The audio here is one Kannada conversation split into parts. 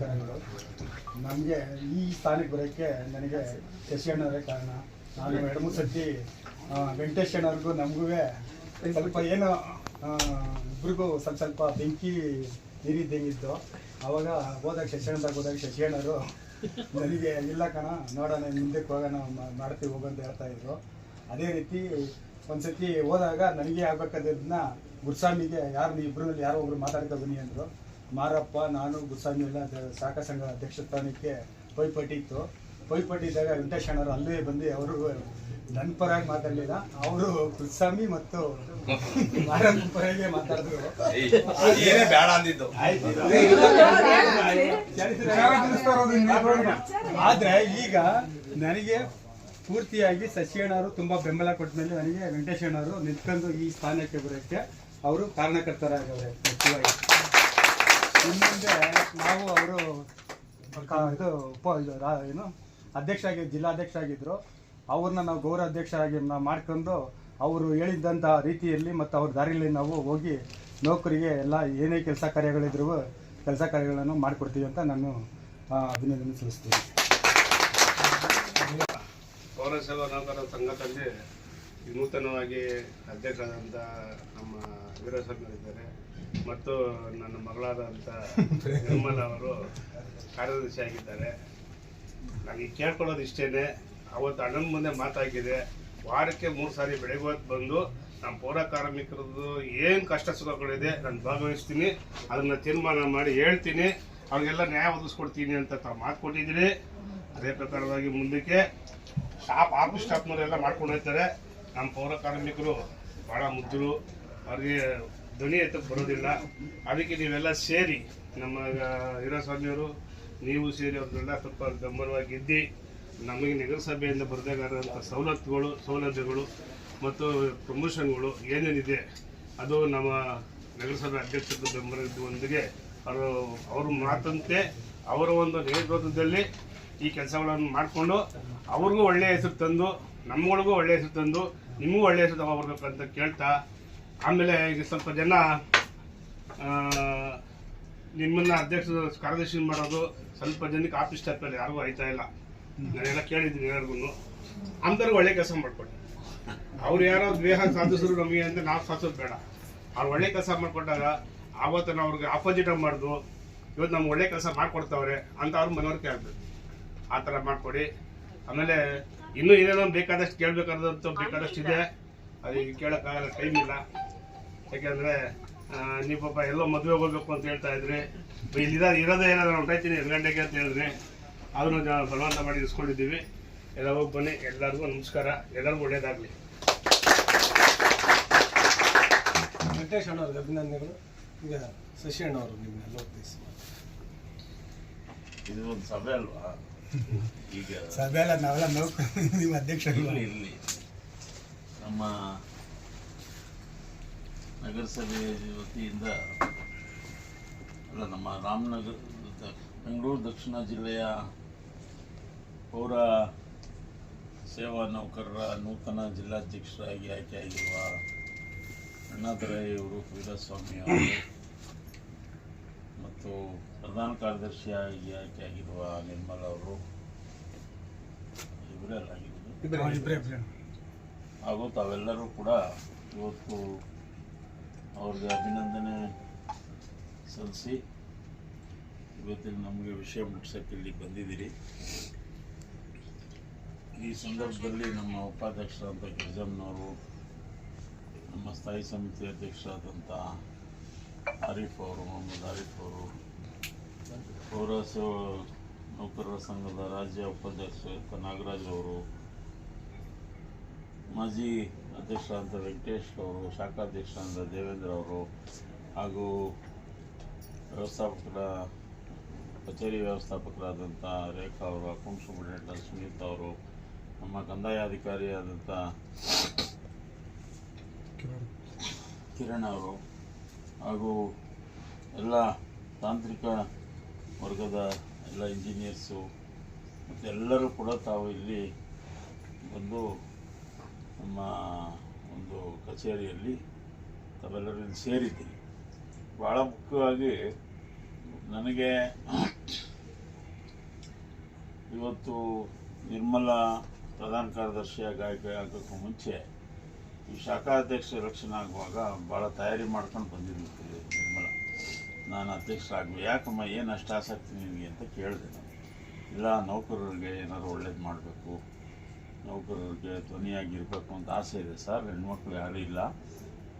ನಮಸ್ಕಾರಗಳು. ನಮಗೆ ಈ ಸ್ಥಾನಕ್ಕೆ ಬರೋಕ್ಕೆ ನನಗೆ ಶಶಿಯಣ್ಣವರೇ ಕಾರಣ. ನಾನು 2-3 ಸತಿ ವೆಂಕಟೇಶ್ ಅಣ್ಣವ್ರಿಗೂ ನಮಗೂ ಸ್ವಲ್ಪ ಏನೋ ಇಬ್ರಿಗೂ ಸ್ವಲ್ಪ ಬೆಂಕಿ ನೀರಿದ್ದಂಗಿತ್ತು. ಆವಾಗ ಹೋದಾಗ ಶಶಿಯಣ್ಣದಾಗ ಹೋದಾಗ ಶಶಿಯಣ್ಣವರು ನನಗೆ ಇಲ್ಲ ಕಣ ನೋಡೋಣ ಮುಂದಕ್ಕೆ ಹೋಗೋಣ ಮಾಡ್ತೀವಿ ಹೋಗಂತ ಹೇಳ್ತಾಯಿದ್ರು. ಅದೇ ರೀತಿ ಒಂದು ಸತಿ ಹೋದಾಗ ನನಗೆ ಆಗ್ಬೇಕಾದನ್ನ ಗುರುಸ್ವಾಮಿಗೆ ಯಾರು ಇಬ್ಬರಲ್ಲಿ ಯಾರೋ ಒಬ್ರು ಮಾತಾಡ್ತಾ ಬನ್ನಿ ಅಂದರು. ಮಾರಪ್ಪ ನಾನು ಗುರುಸ್ವಾಮಿ ಎಲ್ಲ ಸಹಕಾರ ಸಂಘ ಅಧ್ಯಕ್ಷ ಸ್ಥಾನಕ್ಕೆ ಪೈಪೋಟಿ ಇತ್ತು. ಪೈಪೋಟಿ ಇದ್ದಾಗ ವೆಂಕಟೇಶ್ ಅಣ್ಣವರು ಅಲ್ಲೇ ಬಂದು ಅವರು ನನ್ನ ಪರವಾಗಿ ಮಾತಾಡಲಿಲ್ಲ, ಅವರು ಗುರುಸ್ವಾಮಿ ಮತ್ತು ಮಾರಪ್ಪ ಪರವಾಗಿ ಮಾತಾಡಿದ್ರು. ಆದ್ರೆ ಈಗ ನನಗೆ ಪೂರ್ತಿಯಾಗಿ ಶಶಿಯಣ್ಣವರು ತುಂಬ ಬೆಂಬಲ ಕೊಟ್ಟ ಮೇಲೆ ನನಗೆ ವೆಂಕಟೇಶ್ ಅಣ್ಣವರು ನಿಂತ್ಕೊಂಡು ಈ ಸ್ಥಾನಕ್ಕೆ ಬರೋಕ್ಕೆ ಅವರು ಕಾರಣಕರ್ತರಾಗವ್ರೆ. ಮುಖ್ಯವಾಗಿ ಇನ್ನೊಂದೆ ನಾವು ಅವರು ಏನು ಅಧ್ಯಕ್ಷ ಆಗಿ ಜಿಲ್ಲಾಧ್ಯಕ್ಷ ಆಗಿದ್ದರು. ಅವ್ರನ್ನ ನಾವು ಗೌರವಾಧ್ಯಕ್ಷರಾಗಿ ನಾವು ಮಾಡ್ಕೊಂಡು ಅವರು ಹೇಳಿದ್ದಂಥ ರೀತಿಯಲ್ಲಿ ಮತ್ತು ಅವ್ರ ದಾರಿಯಲ್ಲಿ ನಾವು ಹೋಗಿ ನೌಕರಿಗೆ ಎಲ್ಲ ಏನೇ ಕೆಲಸ ಕಾರ್ಯಗಳಿದ್ರು ಕೆಲಸ ಕಾರ್ಯಗಳನ್ನು ಮಾಡಿಕೊಡ್ತೀವಿ ಅಂತ ನಾನು ಅಭಿನಂದನೆ ಸಲ್ಲಿಸ್ತೀನಿ. ಪೌರಸೇವಾ ನೌಕರರ ಸಂಘದಲ್ಲಿ ನೂತನವಾಗಿ ಅಧ್ಯಕ್ಷರಾದಂಥ ನಮ್ಮ ವೀರಸ್ವಾಮಿಯವರಿದ್ದಾರೆ ಮತ್ತು ನನ್ನ ಮಗಳಾದಂಥ ನಿರ್ಮಲ ಅವರು ಕಾರ್ಯದರ್ಶಿ ಆಗಿದ್ದಾರೆ. ನನಗೆ ಕೇಳ್ಕೊಳ್ಳೋದು ಇಷ್ಟೇ, ಅವತ್ತು ಅಣ್ಣನ ಮುಂದೆ ಮಾತಾಗಿದೆ, ವಾರಕ್ಕೆ 3 ಸಾರಿ ಬೆಳಗ್ಗೆ ಹೊತ್ತು ಬಂದು ನಮ್ಮ ಪೌರ ಕಾರ್ಮಿಕರದ್ದು ಏನು ಕಷ್ಟ ಸುಖಗಳಿದೆ ನಾನು ಭಾಗವಹಿಸ್ತೀನಿ, ಅದನ್ನು ತೀರ್ಮಾನ ಮಾಡಿ ಹೇಳ್ತೀನಿ, ಅವ್ರಿಗೆಲ್ಲ ನ್ಯಾಯ ಒದಗಿಸ್ಕೊಡ್ತೀನಿ ಅಂತ ತಾವು ಮಾತು ಕೊಟ್ಟಿದ್ದೀರಿ. ಅದೇ ಪ್ರಕಾರವಾಗಿ ಮುಂದಕ್ಕೆ ಆಫೀಸ್ ಸ್ಟಾಫ್ನವರೆಲ್ಲ ಮಾಡ್ಕೊಂಡು ಹೋಗ್ತಾರೆ. ನಮ್ಮ ಪೌರ ಕಾರ್ಮಿಕರು ಭಾಳ ಮುದ್ದರು, ಅವ್ರಿಗೆ ಧ್ವನಿ ಎತ್ತಕ್ಕೆ ಬರೋದಿಲ್ಲ. ಅದಕ್ಕೆ ನೀವೆಲ್ಲ ಸೇರಿ ನಮ್ಮ ವೀರಸ್ವಾಮಿಯವರು ನೀವು ಸೇರಿ ಅವ್ರನ್ನೆಲ್ಲ ಸ್ವಲ್ಪ ಬೆಂಬಲವಾಗಿದ್ದು ನಮಗೆ ನಗರಸಭೆಯಿಂದ ಬರಬೇಕಾದಂಥ ಸೌಲಭ್ಯಗಳು ಮತ್ತು ಪ್ರಮೋಷನ್ಗಳು ಏನೇನಿದೆ ಅದು ನಮ್ಮ ನಗರಸಭೆ ಅಧ್ಯಕ್ಷರ ಬೆಂಬಲದೊಂದಿಗೆ ಅವರು ಮಾತಂತೆ ಅವರ ಒಂದು ನೇತೃತ್ವದಲ್ಲಿ ಈ ಕೆಲಸಗಳನ್ನು ಮಾಡಿಕೊಂಡು ಅವ್ರಿಗೂ ಒಳ್ಳೆಯ ಹೆಸರು ತಂದು ನಮ್ಮಗಳಿಗೂ ಒಳ್ಳೆಯ ಹೆಸರು ತಂದು ನಿಮಗೂ ಒಳ್ಳೆಯ ಹೆಸರು ತಗೋಬರ್ಬೇಕಂತ ಕೇಳ್ತಾ, ಆಮೇಲೆ ಈಗ ಸ್ವಲ್ಪ ಜನ ನಿಮ್ಮನ್ನು ಕಾರ್ಯದರ್ಶಿ ಮಾಡೋದು ಸ್ವಲ್ಪ ಜನಕ್ಕೆ ಆಫೀಸ್ ಸ್ಟಾಫಲ್ಲಿ ಯಾರಿಗೂ ಆಯ್ತಾ ಇಲ್ಲ. ನಾನೆಲ್ಲ ಕೇಳಿದ್ದೀನಿ ಎಲ್ಲರಿಗೂ. ಅಂಥವ್ರಿಗೆ ಒಳ್ಳೆ ಕೆಲಸ ಮಾಡ್ಕೊಡಿ. ಅವ್ರು ಯಾರೋ ದ್ವೇಹ ಸಾಧಿಸಿದ್ರು ನಮಗೆ ಅಂತ ನಾವು ಸಾಧಿಸೋದು ಬೇಡ. ಅವ್ರು ಒಳ್ಳೆ ಕೆಲಸ ಮಾಡಿಕೊಟ್ಟಾಗ ಆವತ್ತು ನಾವು ಅವ್ರಿಗೆ ಆಪೋಸಿಟ್ ಮಾಡಿದ್ರು ಇವತ್ತು ನಮ್ಗೆ ಒಳ್ಳೆ ಕೆಲಸ ಮಾಡಿಕೊಡ್ತಾವ್ರೆ ಅಂತ ಅವ್ರ ಮನವರಿಕೆ ಆಗಬೇಕು. ಆ ಥರ ಮಾಡಿಕೊಡಿ. ಆಮೇಲೆ ಇನ್ನೂ ಏನೇನೋ ಬೇಕಾದಷ್ಟು ಕೇಳಬೇಕಾದಂಥ ಬೇಕಾದಷ್ಟಿದೆ, ಅದು ಕೇಳೋಕ್ಕಾಗಲ್ಲ, ಟೈಮ್ ಇಲ್ಲ. ಯಾಕೆಂದರೆ ನೀವು ಪಾಪ ಎಲ್ಲೋ ಮದುವೆ ಹೋಗ್ಬೇಕು ಅಂತ ಹೇಳ್ತಾ ಇದ್ರಿ, ಇರೋದೇ ಏನಾದ್ರು ಹೊಂಟಾಯ್ತೀನಿ 2 ಗಂಟೆಗೆ ಅಂತ ಹೇಳಿದ್ರಿ, ಅದನ್ನು ಬಲವಂತ ಮಾಡಿ ಇಸ್ಕೊಂಡಿದ್ದೀವಿ. ಎಲ್ಲ ಹೋಗಿ ಬನ್ನಿ. ಎಲ್ಲರಿಗೂ ನಮಸ್ಕಾರ, ಎಲ್ಲರಿಗೂ ಒಳ್ಳೇದಾಗಲಿ. ವೆಂಕಟೇಶ್ ಅಣ್ಣವ್ರಿಗೆ ಅಭಿನಂದನೆಗಳು. ಈಗ ಶಶಿ ಅಣ್ಣವರು ನಿಮ್ಮನ್ನೆಲ್ಲ ಒಪ್ಪಿಸಿ. ಇದು ಒಂದು ಸಭೆ ಅಲ್ವಾ? ಈಗ ಸಭೆ ಅಲ್ಲ, ನಾವೆಲ್ಲ ನಿಮ್ಮ ಅಧ್ಯಕ್ಷರು ಇಲ್ಲಿ ನಮ್ಮ ನಗರಸಭೆ ವತಿಯಿಂದ ಅಲ್ಲ, ನಮ್ಮ ರಾಮನಗರ ಬೆಂಗಳೂರು ದಕ್ಷಿಣ ಜಿಲ್ಲೆಯ ಪೌರ ಸೇವಾ ನೌಕರರ ನೂತನ ಜಿಲ್ಲಾಧ್ಯಕ್ಷರಾಗಿ ಆಯ್ಕೆಯಾಗಿರುವ ಅಣ್ಣಾದುರೈಯವರು ವೀರಸ್ವಾಮಿ ಅವರು ಮತ್ತು ಪ್ರಧಾನ ಕಾರ್ಯದರ್ಶಿಯಾಗಿ ಆಯ್ಕೆಯಾಗಿರುವ ನಿರ್ಮಲ ಅವರು ಇವರೆಲ್ಲಾಗಿರುವುದು ಹಾಗೂ ತಾವೆಲ್ಲರೂ ಕೂಡ ಇವತ್ತು ಅವ್ರಿಗೆ ಅಭಿನಂದನೆ ಸಲ್ಲಿಸಿ ಇವತ್ತಿನ ನಮಗೆ ವಿಷಯ ಮುಗಿಸೋಕ್ಕೆ ಇಲ್ಲಿ ಬಂದಿದ್ದೀರಿ. ಈ ಸಂದರ್ಭದಲ್ಲಿ ನಮ್ಮ ಉಪಾಧ್ಯಕ್ಷರಾದಂಥ ಗಿರಿಜಮ್ಮನವರು, ನಮ್ಮ ಸ್ಥಾಯಿ ಸಮಿತಿ ಅಧ್ಯಕ್ಷರಾದಂಥ ಆರಿಫ್ ಅವರು, ಮೊಹಮ್ಮದ್ ಆರಿಫ್ ಅವರು, ಪೌರ ಸೇವಾ ನೌಕರರ ಸಂಘದ ರಾಜ್ಯ ಉಪಾಧ್ಯಕ್ಷ ನಾಗರಾಜ್ ಅವರು, ಮಾಜಿ ಅಧ್ಯಕ್ಷರಾದಂಥ ವೆಂಕಟೇಶ್ ಅವರು, ಶಾಖಾಧ್ಯಕ್ಷರಾದಂಥ ದೇವೇಂದ್ರ ಅವರು ಹಾಗೂ ಕಚೇರಿ ವ್ಯವಸ್ಥಾಪಕರಾದಂಥ ರೇಖಾ ಅವರು, ಅಕೌಂಟ್ ಸೂಪರಿಂಟೆಂಡೆಂಟ್ ಸುನೀತಾ ಅವರು, ನಮ್ಮ ಕಂದಾಯ ಅಧಿಕಾರಿಯಾದಂಥ ಕಿರಣ್ ಅವರು ಹಾಗೂ ಎಲ್ಲ ತಾಂತ್ರಿಕ ವರ್ಗದ ಎಲ್ಲ ಇಂಜಿನಿಯರ್ಸು ಮತ್ತು ಎಲ್ಲರೂ ಕೂಡ ತಾವು ಇಲ್ಲಿ ಬಂದು ನಮ್ಮ ಒಂದು ಕಚೇರಿಯಲ್ಲಿ ತಾವೆಲ್ಲರೂ ಇಲ್ಲಿ ಸೇರಿದ್ದೀರಿ. ಭಾಳ ಮುಖ್ಯವಾಗಿ ನನಗೆ ಇವತ್ತು ನಿರ್ಮಲಾ ಪ್ರಧಾನ ಕಾರ್ಯದರ್ಶಿಯಾಗಿ ಆಯ್ಕೆ ಆಗೋಕ್ಕೂ ಮುಂಚೆ ಈ ಶಾಖಾಧ್ಯಕ್ಷ ಎಲೆಕ್ಷನ್ ಆಗುವಾಗ ಭಾಳ ತಯಾರಿ ಮಾಡ್ಕೊಂಡು ಬಂದಿದ್ದು ನಿರ್ಮಲಾ. ನಾನು ಅಧ್ಯಕ್ಷರಾಗಬೇಕು, ಯಾಕಮ್ಮ ಏನು ಅಷ್ಟು ಆಸಕ್ತಿ ನಿನಗೆ ಅಂತ ಕೇಳಿದೆ ನಾನು. ಇಲ್ಲ, ನೌಕರರಿಗೆ ಏನಾದ್ರು ಒಳ್ಳೇದು ಮಾಡಬೇಕು, ನೌಕರರಿಗೆ ಧ್ವನಿಯಾಗಿರಬೇಕು ಅಂತ ಆಸೆ ಇದೆ ಸರ್, ಹೆಣ್ಮಕ್ಳು ಯಾರೂ ಇಲ್ಲ,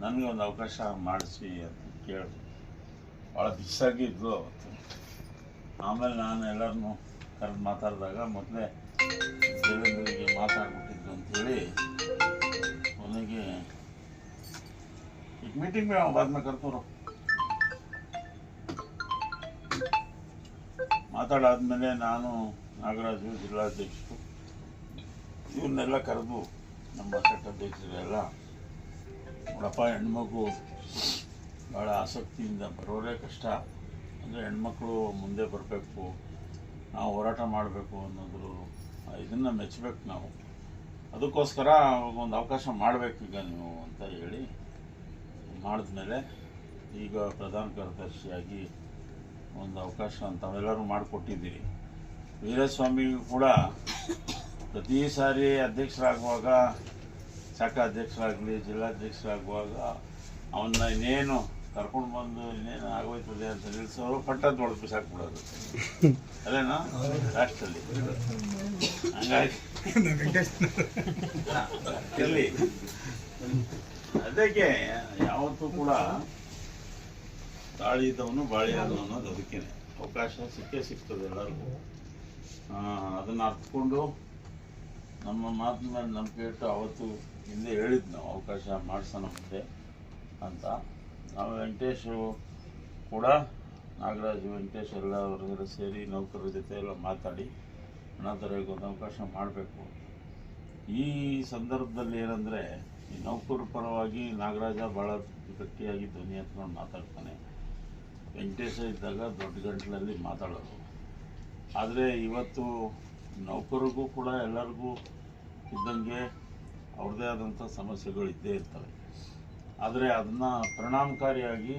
ನನಗೆ ಒಂದು ಅವಕಾಶ ಮಾಡಿಸಿ ಅಂತ ಕೇಳಿದೆ. ಭಾಳ ದಿಸ್ಸಾಗಿ ಇದ್ಲು ಅವತ್ತು. ಆಮೇಲೆ ನಾನು ಎಲ್ಲರನ್ನೂ ಕರೆದು ಮಾತಾಡಿದಾಗ ಮೊದಲೇ ದೇವೇಂದ್ರಿಗೆ ಮಾತಾಡ್ಬಿಟ್ಟಿದ್ದು ಅಂಥೇಳಿ ಕೊನೆಗೆ ಈಗ ಮೀಟಿಂಗ್ में बाद में करता रहो ಮಾತಾಡಾದ್ಮೇಲೆ ನಾನು ನಾಗರಾಜು ಜಿಲ್ಲಾಧ್ಯಕ್ಷರು ಇವನ್ನೆಲ್ಲ ಕರೆದು ನಮ್ಮ ಚಟ್ಟಾಧ್ಯಕ್ಷರೆಲ್ಲ ನೋಡಪ್ಪ, ಹೆಣ್ಮಗು ಭಾಳ ಆಸಕ್ತಿಯಿಂದ ಬರೋರೇ ಕಷ್ಟ, ಅಂದರೆ ಹೆಣ್ಮಕ್ಳು ಮುಂದೆ ಬರಬೇಕು, ನಾವು ಹೋರಾಟ ಮಾಡಬೇಕು ಅನ್ನೋದು ಇದನ್ನು ಮೆಚ್ಚಬೇಕು ನಾವು, ಅದಕ್ಕೋಸ್ಕರ ಒಂದು ಅವಕಾಶ ಮಾಡಬೇಕೀಗ ನೀವು ಅಂತ ಹೇಳಿ ಮಾಡಿದ್ಮೇಲೆ ಈಗ ಪ್ರಧಾನ ಕಾರ್ಯದರ್ಶಿಯಾಗಿ ಒಂದು ಅವಕಾಶ ಅಂತ ತಾವೆಲ್ಲರೂ ಮಾಡಿಕೊಟ್ಟಿದ್ದೀರಿ. ವೀರಸ್ವಾಮಿಗೂ ಕೂಡ ಪ್ರತಿ ಸಾರಿ ಅಧ್ಯಕ್ಷರಾಗುವಾಗ, ಶಾಖಾ ಅಧ್ಯಕ್ಷರಾಗಲಿ ಜಿಲ್ಲಾಧ್ಯಕ್ಷರಾಗುವಾಗ ಅವನ್ನ ಇನ್ನೇನು ಕರ್ಕೊಂಡು ಬಂದು ಇನ್ನೇನು ಆಗೋಯ್ತದೆ ಅಂತ ನಿಲ್ಲಿಸೋರು ಪಟ್ಟದ ಹೊಡೆದು ಬಿಸಾಕ್ಬಿಡೋದು ಅದೇನಾ ರಾಷ್ಟ್ರದಲ್ಲಿ. ಹಂಗಾಗಿ ಇರಲಿ, ಅದಕ್ಕೆ ಯಾವತ್ತೂ ಕೂಡ ತಾಳಿ ಇದ್ದವನು ಬಾಳಿಯಾದವನು ಅನ್ನೋದು ಅದಕ್ಕೇನೆ. ಅವಕಾಶ ಸಿಕ್ಕೇ ಸಿಗ್ತದೆ ಎಲ್ಲರಿಗೂ. ಅದನ್ನು ಅರ್ಥಕೊಂಡು ನಮ್ಮ ಮಾತಿನ ಮೇಲೆ ನಂಬಿಕೆ ಇಟ್ಟು ಅವತ್ತು ಹಿಂದೆ ಹೇಳಿದ್ದು ನಾವು ಅವಕಾಶ ಮಾಡಿಸೋಣ ಮುಂದೆ ಅಂತ. ನಾವು ವೆಂಕಟೇಶು ಕೂಡ, ನಾಗರಾಜು, ವೆಂಕಟೇಶ್ ಎಲ್ಲ ಹೊರಗಡೆ ಸೇರಿ ನೌಕರರ ಜೊತೆ ಎಲ್ಲ ಮಾತಾಡಿ ಅನಾಥರಿಗೆ ಒಂದು ಅವಕಾಶ ಮಾಡಬೇಕು. ಈ ಸಂದರ್ಭದಲ್ಲಿ ಏನಂದರೆ, ಈ ನೌಕರರ ಪರವಾಗಿ ನಾಗರಾಜ ಭಾಳ ಗಟ್ಟಿಯಾಗಿ ಧ್ವನಿ ಎತ್ಕೊಂಡು ಮಾತಾಡ್ತಾನೆ. ವೆಂಕಟೇಶ ಇದ್ದಾಗ ದೊಡ್ಡ ಗಂಟಲಲ್ಲಿ ಮಾತಾಡೋರು. ಆದರೆ ಇವತ್ತು ನೌಕರಿಗೂ ಕೂಡ ಎಲ್ಲರಿಗೂ ಇದ್ದಂಗೆ ಅವ್ರದ್ದೇ ಆದಂಥ ಸಮಸ್ಯೆಗಳು ಇದ್ದೇ ಇರ್ತವೆ. ಆದರೆ ಅದನ್ನು ಪರಿಣಾಮಕಾರಿಯಾಗಿ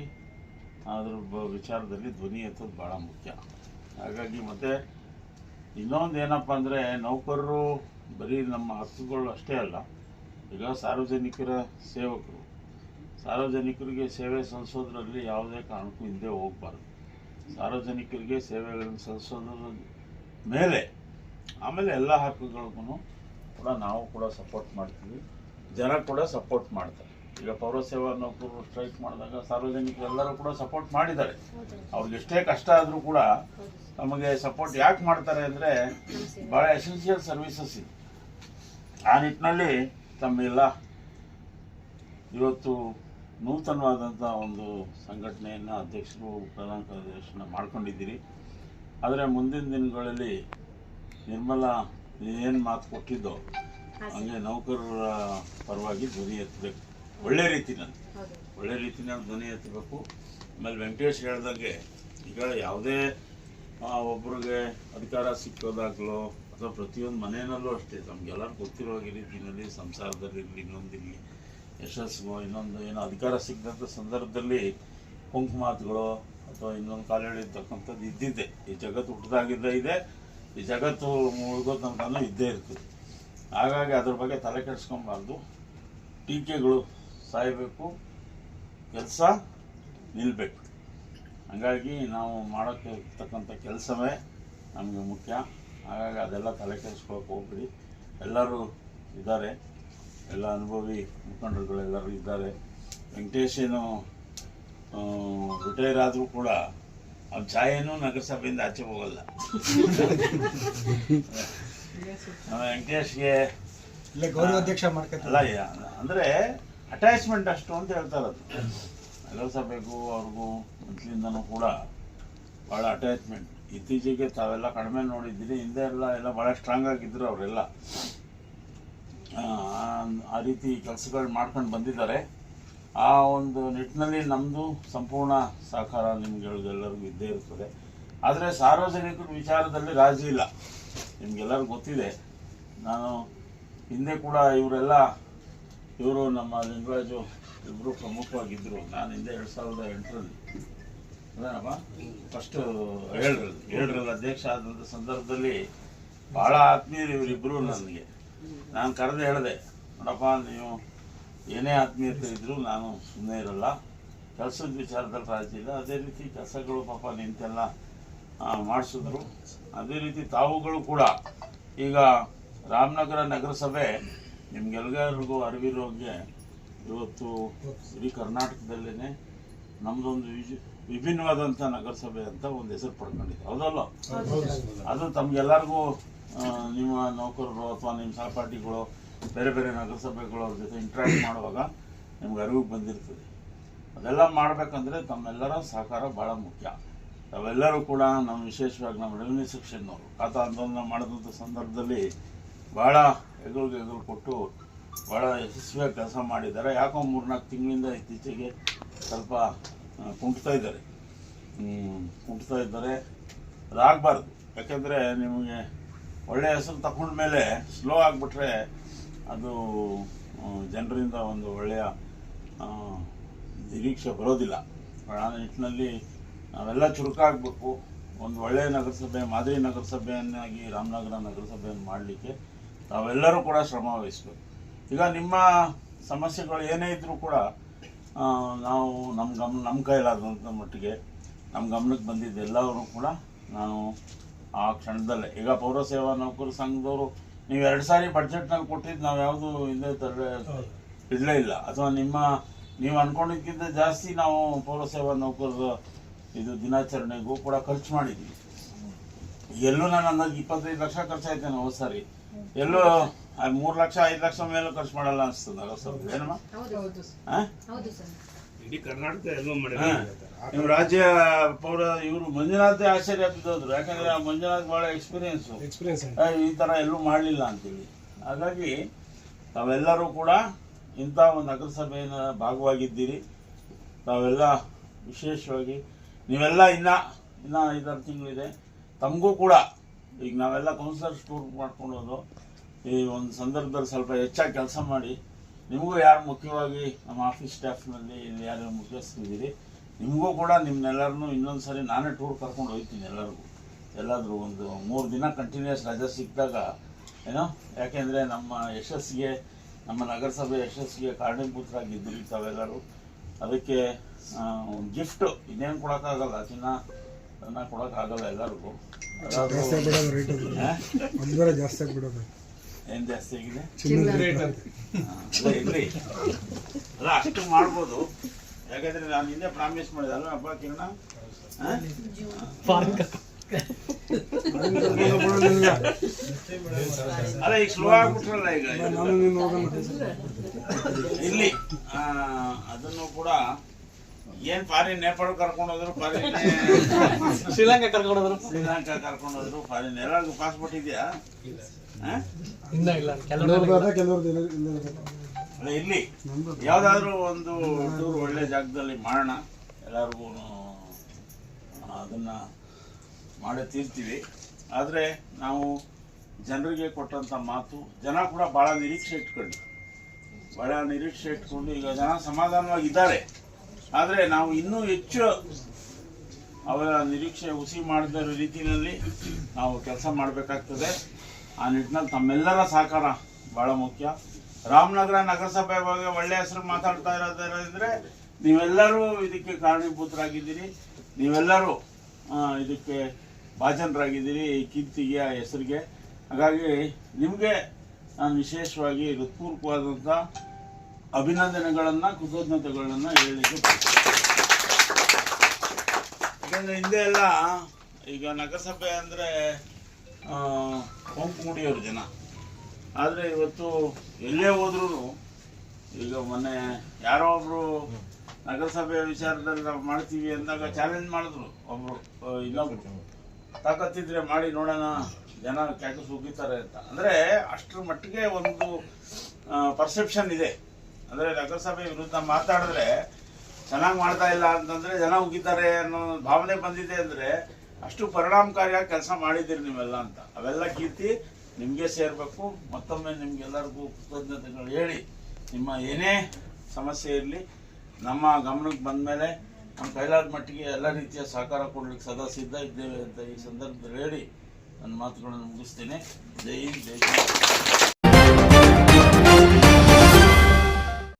ಅದ್ರ ವಿಚಾರದಲ್ಲಿ ಧ್ವನಿ ಎತ್ತೋದು ಭಾಳ ಮುಖ್ಯ. ಹಾಗಾಗಿ ಮತ್ತು ಇನ್ನೊಂದು ಏನಪ್ಪ ಅಂದರೆ, ನೌಕರರು ಬರೀ ನಮ್ಮ ಹಕ್ಕುಗಳು ಅಷ್ಟೇ ಅಲ್ಲ, ಈಗ ಸಾರ್ವಜನಿಕರ ಸೇವಕರು, ಸಾರ್ವಜನಿಕರಿಗೆ ಸೇವೆ ಸಲ್ಲಿಸೋದ್ರಲ್ಲಿ ಯಾವುದೇ ಕಾರಣಕ್ಕೂ ಹಿಂದೆ ಹೋಗಬಾರ್ದು. ಸಾರ್ವಜನಿಕರಿಗೆ ಸೇವೆಗಳನ್ನು ಸಲ್ಲಿಸೋದ್ರ ಮೇಲೆ ಆಮೇಲೆ ಎಲ್ಲ ಹಕ್ಕುಗಳಿಗೂ ಕೂಡ ನಾವು ಕೂಡ ಸಪೋರ್ಟ್ ಮಾಡ್ತೀವಿ, ಜನ ಕೂಡ ಸಪೋರ್ಟ್ ಮಾಡ್ತಾರೆ. ಈಗ ಪೌರಸೇವಾ ನೌಕರರು ಸ್ಟ್ರೈಕ್ ಮಾಡಿದಾಗ ಸಾರ್ವಜನಿಕರು ಎಲ್ಲರೂ ಕೂಡ ಸಪೋರ್ಟ್ ಮಾಡಿದ್ದಾರೆ. ಅವ್ರಿಗೆ ಎಷ್ಟೇ ಕಷ್ಟ ಆದರೂ ಕೂಡ ನಮಗೆ ಸಪೋರ್ಟ್ ಯಾಕೆ ಮಾಡ್ತಾರೆ ಅಂದರೆ, ಭಾಳ ಎಸೆನ್ಷಿಯಲ್ ಸರ್ವಿಸಸ್ ಇದೆ. ಆ ನಿಟ್ಟಿನಲ್ಲಿ ತಮ್ಮೆಲ್ಲ ಇವತ್ತು ನೂತನವಾದಂಥ ಒಂದು ಸಂಘಟನೆಯನ್ನು ಅಧ್ಯಕ್ಷರು, ಪ್ರಧಾನ ಕಾರ್ಯದರ್ಶಿನ ಮಾಡ್ಕೊಂಡಿದ್ದೀರಿ. ಆದರೆ ಮುಂದಿನ ದಿನಗಳಲ್ಲಿ ನಿರ್ಮಲಾ ಏನು ಮಾತು ಕೊಟ್ಟಿದ್ದೋ ಹಂಗೆ ನೌಕರರ ಪರವಾಗಿ ಧ್ವನಿ ಎತ್ತಬೇಕು, ಒಳ್ಳೆ ರೀತಿನಲ್ಲಿ ಧ್ವನಿ ಎತ್ತಬೇಕು. ಆಮೇಲೆ ವೆಂಕಟೇಶ್ ಹೇಳ್ದಂಗೆ, ಈಗ ಯಾವುದೇ ಒಬ್ರಿಗೆ ಅಧಿಕಾರ ಸಿಕ್ಕೋದಾಗಲೋ ಅಥವಾ ಪ್ರತಿಯೊಂದು ಮನೆಯಲ್ಲೂ ಅಷ್ಟೇ, ನಮಗೆಲ್ಲರೂ ಗೊತ್ತಿರೋ ರೀತಿಯಲ್ಲಿ ಸಂಸಾರದಲ್ಲಿರಲಿ, ಇನ್ನೊಂದಿರಲಿ, ಯಶಸ್ಸು ಇನ್ನೊಂದು ಏನೋ ಅಧಿಕಾರ ಸಿಕ್ಕಂಥ ಸಂದರ್ಭದಲ್ಲಿ ಕುಂಕುಮಾತುಗಳು ಅಥವಾ ಇನ್ನೊಂದು ಕಾಲೆಳಿರ್ತಕ್ಕಂಥದ್ದು ಇದ್ದಿದ್ದೆ. ಈ ಜಗತ್ತು ಹುಟ್ಟಿದಾಗಿದ್ದ ಇದೆ, ಈ ಜಗತ್ತು ಮುಳುಗೋ ತನಕನೂ ಇದ್ದೇ ಇರ್ತದೆ. ಹಾಗಾಗಿ ಅದ್ರ ಬಗ್ಗೆ ತಲೆ ಕೆಡಿಸ್ಕೊಬಾರ್ದು. ಟೀಕೆಗಳು ಸಾಯಬೇಕು, ಕೆಲಸ ನಿಲ್ಲಬೇಕು. ಹಾಗಾಗಿ ನಾವು ಮಾಡೋಕ್ಕೆ ಇರ್ತಕ್ಕಂಥ ಕೆಲಸವೇ ನಮಗೆ ಮುಖ್ಯ. ಹಾಗಾಗಿ ಅದೆಲ್ಲ ತಲೆ ಕೆಡಿಸ್ಕೊಳಕ್ಕೆ ಹೋಗ್ಬಿಡಿ. ಎಲ್ಲರೂ ಇದ್ದಾರೆ, ಎಲ್ಲ ಅನುಭವಿ ಮುಖಂಡರುಗಳೆಲ್ಲರೂ ಇದ್ದಾರೆ. ವೆಂಕಟೇಶ್ ಏನು ರಿಟೈರ್ ಆದರೂ ಕೂಡ ಅವ್ನ ಛಾಯೆನೂ ನಗರಸಭೆಯಿಂದ ಆಚೆ ಹೋಗಲ್ಲ. ವೆಂಕಟೇಶ್ಗೆ ಗೌರವಾಧ್ಯಕ್ಷ ಮಾಡ್ಕೊಲ್ಲ, ಅಂದರೆ ಅಟ್ಯಾಚ್ಮೆಂಟ್ ಅಷ್ಟು ಅಂತ ಹೇಳ್ತಾರದು. ನಗರಸಭೆಗೂ ಅವ್ರಿಗೂ ಮೊದಲಿಂದನೂ ಕೂಡ ಭಾಳ ಅಟ್ಯಾಚ್ಮೆಂಟ್. ಇತ್ತೀಚೆಗೆ ತಾವೆಲ್ಲ ಕಡಿಮೆ ನೋಡಿದ್ದೀರಿ, ಹಿಂದೆ ಎಲ್ಲ ಭಾಳ ಸ್ಟ್ರಾಂಗ್ ಆಗಿದ್ದರು ಅವರೆಲ್ಲ. ಆ ರೀತಿ ಕೆಲಸಗಳು ಮಾಡ್ಕೊಂಡು ಬಂದಿದ್ದಾರೆ. ಆ ಒಂದು ನಿಟ್ಟಿನಲ್ಲಿ ನಮ್ಮದು ಸಂಪೂರ್ಣ ಸಹಕಾರ ನಿಮ್ಗೆಲ್ಲರಿಗೂ ಇದ್ದೇ ಇರ್ತದೆ. ಆದರೆ ಸಾರ್ವಜನಿಕರ ವಿಚಾರದಲ್ಲಿ ರಾಜಿ ಇಲ್ಲ, ನಿಮಗೆಲ್ಲರಿಗೂ ಗೊತ್ತಿದೆ. ನಾನು ಹಿಂದೆ ಕೂಡ ಇವರು ನಮ್ಮ ಲಿಂಗರಾಜು ಇಬ್ಬರು ಪ್ರಮುಖವಾಗಿದ್ದರು. ನಾನು ಹಿಂದೆ 2008ರಲ್ಲಿ ಅದೇನಪ್ಪ ಫಸ್ಟ್ 7ರಲ್ಲಿ ಅಧ್ಯಕ್ಷ ಆದಂಥ ಸಂದರ್ಭದಲ್ಲಿ ಭಾಳ ಆತ್ಮೀಯರು ಇವರಿಬ್ಬರು ನನಗೆ. ನಾನು ಕರೆದು ಹೇಳಿದೆ, ನೋಡಪ್ಪ ನೀವು ಏನೇ ಆತ್ಮೀಯತೆ ಇದ್ದರೂ ನಾನು ಸುಮ್ಮನೆ ಇರಲ್ಲ, ಕೆಲಸದ ವಿಚಾರದಲ್ಲಿ ರಾಜಿ ಇಲ್ಲ. ಅದೇ ರೀತಿ ಕೆಲಸಗಳು ಪಾಪ ನಿಂತೆಲ್ಲ ಮಾಡಿಸಿದ್ರು. ಅದೇ ರೀತಿ ತಾವುಗಳು ಕೂಡ ಈಗ ರಾಮನಗರ ನಗರಸಭೆ ನಿಮ್ಗೆಲ್ರಿಗೂ ಅರಿವಿರೋಗೆ ಇವತ್ತು ಇಡೀ ಕರ್ನಾಟಕದಲ್ಲೇ ನಮ್ಮದೊಂದು ವಿಭಿನ್ನವಾದಂಥ ನಗರಸಭೆ ಅಂತ ಒಂದು ಹೆಸರು ಪಡ್ಕೊಂಡಿದೆ, ಹೌದಲ್ಲ? ಅದು ತಮ್ಗೆಲ್ಲರಿಗೂ ನಿಮ್ಮ ನೌಕರರು ಅಥವಾ ನಿಮ್ಮ ಸಹಪಾಠಿಗಳು ಬೇರೆ ಬೇರೆ ನಗರಸಭೆಗಳು ಅವ್ರ ಜೊತೆ ಇಂಟ್ರ್ಯಾಕ್ಟ್ ಮಾಡುವಾಗ ನಿಮ್ಗೆ ಅರಿವಿಗೆ ಬಂದಿರ್ತದೆ. ಅದೆಲ್ಲ ಮಾಡಬೇಕಂದ್ರೆ ತಮ್ಮೆಲ್ಲರ ಸಹಕಾರ ಭಾಳ ಮುಖ್ಯ. ತಾವೆಲ್ಲರೂ ಕೂಡ ನಮ್ಮ ವಿಶೇಷವಾಗಿ ನಮ್ಮ ರೆವಿನ್ಯೂ ಸೆಕ್ಷನ್ನವರು ಖಾತಾ ಆಂದೋಲನ ಮಾಡಿದಂಥ ಸಂದರ್ಭದಲ್ಲಿ ಭಾಳ ಹೆಗಲು ಕೊಟ್ಟು ಭಾಳ ಯಶಸ್ವಿಯಾಗಿ ಕೆಲಸ ಮಾಡಿದ್ದಾರೆ. ಯಾಕೋ 3-4 ತಿಂಗಳಿಂದ ಇತ್ತೀಚೆಗೆ ಸ್ವಲ್ಪ ಕುಂಟ್ತಾ ಇದ್ದಾರೆ. ಅದಾಗಬಾರ್ದು. ಯಾಕೆಂದರೆ ನಿಮಗೆ ಒಳ್ಳೆಯ ಹೆಸರು ತಗೊಂಡ್ಮೇಲೆ ಸ್ಲೋ ಆಗಿಬಿಟ್ರೆ ಅದು ಜನರಿಂದ ಒಂದು ಒಳ್ಳೆಯ ನಿರೀಕ್ಷೆ ಬರೋದಿಲ್ಲ. ಆ ನಿಟ್ಟಿನಲ್ಲಿ ನಾವೆಲ್ಲ ಚುರುಕಾಗಬೇಕು. ಒಂದು ಒಳ್ಳೆಯ ನಗರಸಭೆ, ಮಾದರಿ ನಗರಸಭೆಯನ್ನಾಗಿ ರಾಮನಗರ ನಗರಸಭೆಯನ್ನು ಮಾಡಲಿಕ್ಕೆ ತಾವೆಲ್ಲರೂ ಕೂಡ ಶ್ರಮ ವಹಿಸಬೇಕು. ಈಗ ನಿಮ್ಮ ಸಮಸ್ಯೆಗಳು ಏನೇ ಇದ್ದರೂ ಕೂಡ ನಾವು ನಮ್ಮ ಕೈಲಾದಂಥ ಮಟ್ಟಿಗೆ ನಮ್ಮ ಗಮನಕ್ಕೆ ಬಂದಿದ್ದು ಎಲ್ಲರೂ ಕೂಡ ನಾವು ಆ ಕ್ಷಣದಲ್ಲೇ, ಈಗ ಪೌರಸೇವಾ ನೌಕರರ ಸಂಘದವರು ನೀವು 2 ಸಾರಿ ಬಡ್ಜೆಟ್ನಲ್ಲಿ ಕೊಟ್ಟಿದ್ದು ನಾವು ಯಾವುದು ಹಿಂದೆ ಇಡಲೇ ಇಲ್ಲ, ಅಥವಾ ನೀವು ಅಂದ್ಕೊಂಡಿದ್ದಕ್ಕಿಂತ ಜಾಸ್ತಿ ನಾವು ಪೌರಸೇವಾ ನೌಕರರ ಇದು ದಿನಾಚರಣೆಗೂ ಕೂಡ ಖರ್ಚು ಮಾಡಿದ್ವಿ. ಎಲ್ಲೂ ನಾನು ಅಂದಾಜು 25 ಲಕ್ಷ ಖರ್ಚಾಯ್ತೇನೆ ಹೋದ ಸಾರಿ, ಎಲ್ಲೂ 3 ಲಕ್ಷ 5 ಲಕ್ಷ ಮೇಲೆ ಖರ್ಚು ಮಾಡಲ್ಲ ಅನಿಸ್ತದೆ. ಏನಮ್ಮ ಇಡೀ ಕರ್ನಾಟಕ ಎಲ್ಲೂ ಮಾಡಿ ನೀವು ರಾಜ್ಯ ಇವರು ಮಂಜುನಾಥ್ ಆಶ್ಚರ್ಯ ಬಿದ್ದೋದ್ರು. ಯಾಕಂದ್ರೆ ಆ ಮಂಜುನಾಥ್ ಬಹಳ ಎಕ್ಸ್ಪೀರಿಯನ್ಸ್ ಈ ತರ ಎಲ್ಲೂ ಮಾಡಲಿಲ್ಲ ಅಂತೇಳಿ. ಹಾಗಾಗಿ ತಾವೆಲ್ಲರೂ ಕೂಡ ಇಂಥ ಒಂದು ನಗರಸಭೆಯ ಭಾಗವಾಗಿದ್ದೀರಿ. ತಾವೆಲ್ಲ ವಿಶೇಷವಾಗಿ ನೀವೆಲ್ಲ ಇನ್ನ 5-6 ತಿಂಗಳಿದೆ. ತಮಗೂ ಕೂಡ ಈಗ ನಾವೆಲ್ಲ ಕೌನ್ಸಿಲರ್ಸ್ ಟೂರ್ ಮಾಡ್ಕೊಂಡು ಹೋದು ಈ ಒಂದು ಸಂದರ್ಭದಲ್ಲಿ ಸ್ವಲ್ಪ ಹೆಚ್ಚಾಗಿ ಕೆಲಸ ಮಾಡಿ, ನಿಮಗೂ ಯಾರು ಮುಖ್ಯವಾಗಿ ನಮ್ಮ ಆಫೀಸ್ ಸ್ಟಾಫ್ನಲ್ಲಿ ಯಾರು ಮುಖ್ಯಸ್ಥರಿದ್ದೀರಿ ನಿಮಗೂ ಕೂಡ ನಿಮ್ಮನ್ನೆಲ್ಲರನ್ನೂ ಇನ್ನೊಂದು ಸರಿ ನಾನೇ ಟೂರ್ ಕರ್ಕೊಂಡು ಹೋಗ್ತೀನಿ ಎಲ್ಲರಿಗೂ. ಎಲ್ಲಾದರೂ ಒಂದು 3 ದಿನ ಕಂಟಿನ್ಯೂಸ್ ರಜೆ ಸಿಕ್ಕಿದಾಗ ಏನೋ, ಯಾಕೆಂದರೆ ನಮ್ಮ ಯಶಸ್ಸಿಗೆ, ನಮ್ಮ ನಗರಸಭೆ ಯಶಸ್ಸಿಗೆ ಕಾರಣೀಭೂತರಾಗಿದ್ದೀರಿ ತಾವೆಲ್ಲರೂ. ಅದಕ್ಕೆ ಒಂದು ಗಿಫ್ಟು ಇನ್ನೇನು ಕೊಡೋಕ್ಕಾಗಲ್ಲ, ಚಿನ್ನ ಕೊಡೋಕ್ಕಾಗಲ್ಲ ಎಲ್ಲರಿಗೂ. ಏನು ಜಾಸ್ತಿ ಆಗಿದೆ ಇರಲಿ, ಅಲ್ಲ ಅಷ್ಟು ಮಾಡ್ಬೋದು. ಯಾಕಂದ್ರೆ ನಾನು ಹಿಂದೆ ಪ್ರಾಮಿಸ್ ಮಾಡಿದೆ ಅಲ್ವಾ ಹಬ್ಬ ಕಿರಣ, ಅಲ್ಲ ಈಗ ಸ್ಲೋ ಆಗ್ಬಿಟ್ರಲ್ಲ ಈಗ ಇಲ್ಲಿ ಅದನ್ನು ಕೂಡ ಏನ್ ಫಾರಿನ್ ನೇಪಾಳ ಕರ್ಕೊಂಡು ಹೋದ್ರು, ಫಾರಿನ್ ಶ್ರೀಲಂಕಾ ಕರ್ಕೊಂಡು ಹೋದ್ರು, ಫಾರಿನ್ ಎಲ್ಲರಿಗೂ ಪಾಸ್ಪೋರ್ಟ್ ಇದೆಯಾ? ಇರ್ಲಿ, ಯಾವ್ದಾದ್ರು ಒಂದು ಟೂರ್ ಒಳ್ಳೆ ಜಾಗದಲ್ಲಿ ಮಾಡೋಣ, ಎಲ್ಲರಿಗೂ ಅದನ್ನ ಮಾಡೇ ತೀರ್ತೀವಿ. ಆದರೆ ನಾವು ಜನರಿಗೆ ಕೊಟ್ಟಂಥ ಮಾತು, ಜನ ಕೂಡ ಭಾಳ ನಿರೀಕ್ಷೆ ಇಟ್ಕೊಂಡು ಈಗ ಜನ ಸಮಾಧಾನವಾಗಿದ್ದಾರೆ. ಆದರೆ ನಾವು ಇನ್ನೂ ಹೆಚ್ಚು ಅವರ ನಿರೀಕ್ಷೆ ಹುಸಿ ಮಾಡದ ರೀತಿಯಲ್ಲಿ ನಾವು ಕೆಲಸ ಮಾಡಬೇಕಾಗ್ತದೆ. ಆ ನಿಟ್ಟಿನಲ್ಲಿ ತಮ್ಮೆಲ್ಲರ ಸಹಕಾರ ಭಾಳ ಮುಖ್ಯ. ರಾಮನಗರ ನಗರಸಭೆ ಬಗ್ಗೆ ಒಳ್ಳೆಯ ಹೆಸರು ಮಾತಾಡ್ತಾ ಇರೋದ್ರೆ ನೀವೆಲ್ಲರೂ ಇದಕ್ಕೆ ಕಾರಣೀಭೂತರಾಗಿದ್ದೀರಿ, ನೀವೆಲ್ಲರೂ ಇದಕ್ಕೆ ಭಾಜನರಾಗಿದ್ದೀರಿ, ಈ ಕೀರ್ತಿಗೆ, ಆ ಹೆಸರಿಗೆ. ಹಾಗಾಗಿ ನಿಮಗೆ ನಾನು ವಿಶೇಷವಾಗಿ ಹೃತ್ಪೂರ್ವಕವಾದಂಥ ಅಭಿನಂದನೆಗಳನ್ನು, ಕೃತಜ್ಞತೆಗಳನ್ನು ಹೇಳಲಿಕ್ಕೆ ಬಯಸ್ತೇನೆ. ಯಾಕಂದರೆ ಹಿಂದೆ ಎಲ್ಲ ಈಗ ನಗರಸಭೆ ಅಂದರೆ ಕೊಂಕು ಮುಡಿಯೋರು ಜನ. ಆದರೆ ಇವತ್ತು ಎಲ್ಲೇ ಹೋದ್ರೂ, ಈಗ ಮೊನ್ನೆ ಯಾರೋ ಒಬ್ಬರು ನಗರಸಭೆ ವಿಚಾರದಲ್ಲಿ ನಾವು ಮಾಡ್ತೀವಿ ಅಂದಾಗ ಚಾಲೆಂಜ್ ಮಾಡಿದ್ರು ಒಬ್ಬರು, ಇನ್ನೊಬ್ರು ತಾಕತ್ತಿದ್ರೆ ಮಾಡಿ ನೋಡೋಣ, ಜನ ಕ್ಯಾಕಸ್ ಉಗಿತಾರೆ ಅಂತ. ಅಂದರೆ ಅಷ್ಟರ ಮಟ್ಟಿಗೆ ಒಂದು ಪರ್ಸೆಪ್ಷನ್ ಇದೆ. ಅಂದರೆ ನಗರಸಭೆ ವಿರುದ್ಧ ಮಾತಾಡಿದ್ರೆ ಚೆನ್ನಾಗಿ ಮಾಡ್ತಾ ಇಲ್ಲ ಅಂತಂದರೆ ಜನ ಉಗಿತಾರೆ ಅನ್ನೋ ಭಾವನೆ ಬಂದಿದೆ. ಅಂದರೆ ಅಷ್ಟು ಪರಿಣಾಮಕಾರಿಯಾಗಿ ಕೆಲಸ ಮಾಡಿದ್ದೀರಿ ನೀವೆಲ್ಲ ಅಂತ. ಅವೆಲ್ಲ ಕೀರ್ತಿ ನಿಮಗೆ ಸೇರಬೇಕು. ಮತ್ತೊಮ್ಮೆ ನಿಮಗೆಲ್ಲರಿಗೂ ಕೃತಜ್ಞತೆಗಳು ಹೇಳಿ, ನಿಮ್ಮ ಏನೇ ಸಮಸ್ಯೆ ಇರಲಿ ನಮ್ಮ ಗಮನಕ್ಕೆ ಬಂದ ಮೇಲೆ ನಮ್ಮ ಕೈಲಾದ ಮಟ್ಟಿಗೆ ಎಲ್ಲ ರೀತಿಯ ಸಹಕಾರ ಕೊಡಲಿಕ್ಕೆ ಸದಾ ಸಿದ್ಧ ಇದ್ದೇವೆ ಅಂತ ಈ ಸಂದರ್ಭದಲ್ಲಿ ಹೇಳಿ ನನ್ನ ಮಾತುಗಳನ್ನು ಮುಗಿಸ್ತೇನೆ. ಜೈ ಹಿಂದ್, ಜೈ ಕರ್ನಾಟಕ.